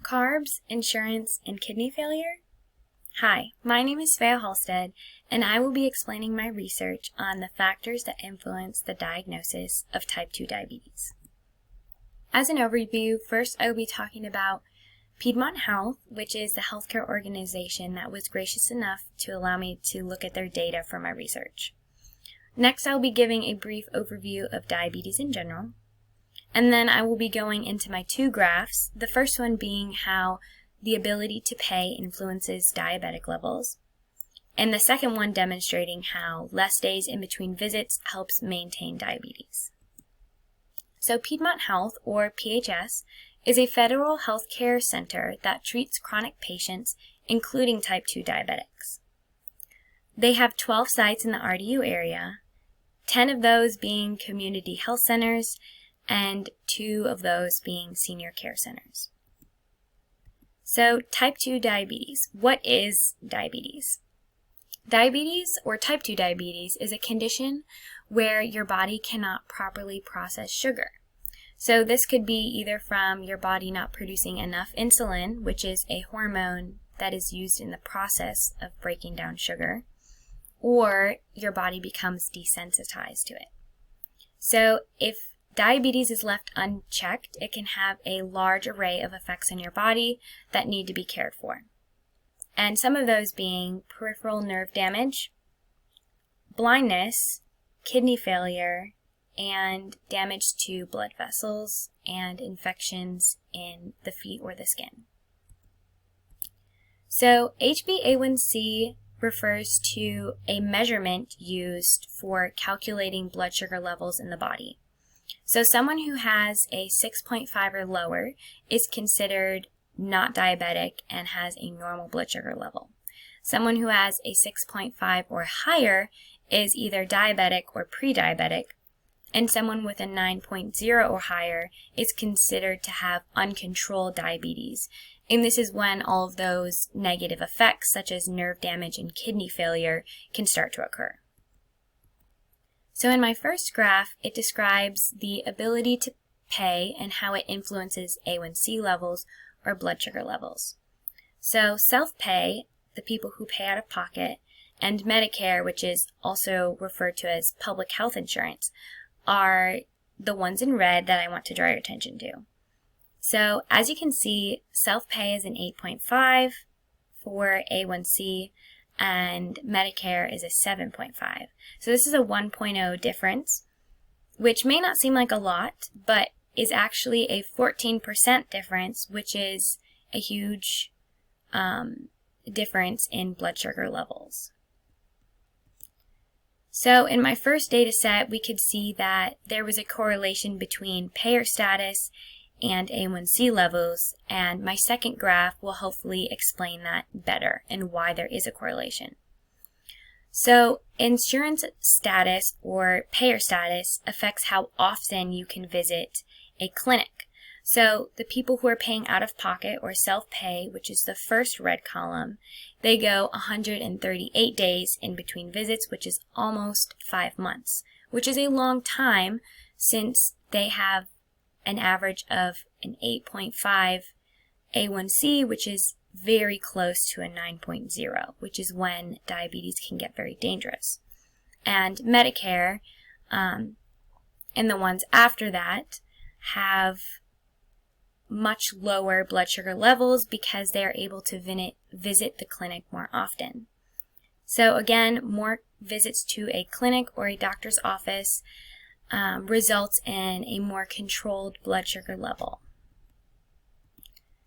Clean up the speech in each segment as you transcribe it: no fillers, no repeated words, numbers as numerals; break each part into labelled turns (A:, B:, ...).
A: Carbs, insurance, and kidney failure? Hi, my name is Svea Hulstedt, and I will be explaining my research on the factors that influence the diagnosis of type 2 diabetes. As an overview, first I will be talking about Piedmont Health, which is the healthcare organization that was gracious enough to allow me to look at their data for my research. Next, I will be giving a brief overview of diabetes in general. And then I will be going into my two graphs, the first one being how the ability to pay influences diabetic levels, and the second one demonstrating how less days in between visits helps maintain diabetes. So Piedmont Health, or PHS, is a federal healthcare center that treats chronic patients, including type 2 diabetics. They have 12 sites in the RDU area, 10 of those being community health centers, and 2 of those being senior care centers. So, type 2 diabetes. What is diabetes? Diabetes, or type 2 diabetes, is a condition where your body cannot properly process sugar. So this could be either from your body not producing enough insulin, which is a hormone that is used in the process of breaking down sugar, or your body becomes desensitized to it. So if diabetes is left unchecked, it can have a large array of effects on your body that need to be cared for. And some of those being peripheral nerve damage, blindness, kidney failure, and damage to blood vessels and infections in the feet or the skin. So HbA1c refers to a measurement used for calculating blood sugar levels in the body. So someone who has a 6.5 or lower is considered not diabetic and has a normal blood sugar level. Someone who has a 6.5 or higher is either diabetic or pre-diabetic, and someone with a 9.0 or higher is considered to have uncontrolled diabetes. And this is when all of those negative effects, such as nerve damage and kidney failure, can start to occur. So in my first graph, it describes the ability to pay and how it influences A1C levels or blood sugar levels. So self-pay, the people who pay out of pocket, and Medicare, which is also referred to as public health insurance, are the ones in red that I want to draw your attention to. So as you can see, self-pay is an 8.5 for A1C, and Medicare is a 7.5. So this is a 1.0 difference, which may not seem like a lot, but is actually a 14% difference, which is a huge difference in blood sugar levels. So in my first data set, we could see that there was a correlation between payer status and A1C levels, and my second graph will hopefully explain that better and why there is a correlation. So insurance status or payer status affects how often you can visit a clinic. So the people who are paying out of pocket or self-pay, which is the first red column, they go 138 days in between visits, which is almost 5 months, which is a long time since they have an average of an 8.5 A1C, which is very close to a 9.0, which is when diabetes can get very dangerous. And Medicare, and the ones after that, have much lower blood sugar levels because they are able to visit the clinic more often. So again, more visits to a clinic or a doctor's office results in a more controlled blood sugar level.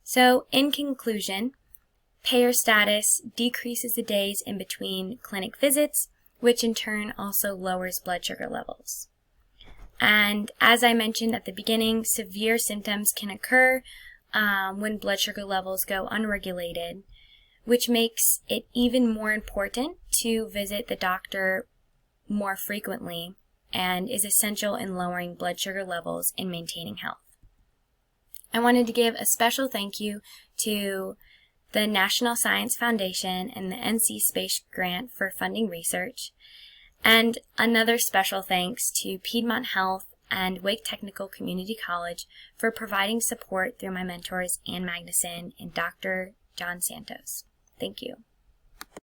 A: So in conclusion, payer status decreases the days in between clinic visits, which in turn also lowers blood sugar levels. And as I mentioned at the beginning, severe symptoms can occur when blood sugar levels go unregulated, which makes it even more important to visit the doctor more frequently and is essential in lowering blood sugar levels and maintaining health. I wanted to give a special thank you to the National Science Foundation and the NC Space Grant for funding research, and another special thanks to Piedmont Health and Wake Technical Community College for providing support through my mentors Ann Magnuson and Dr. John Santos. Thank you.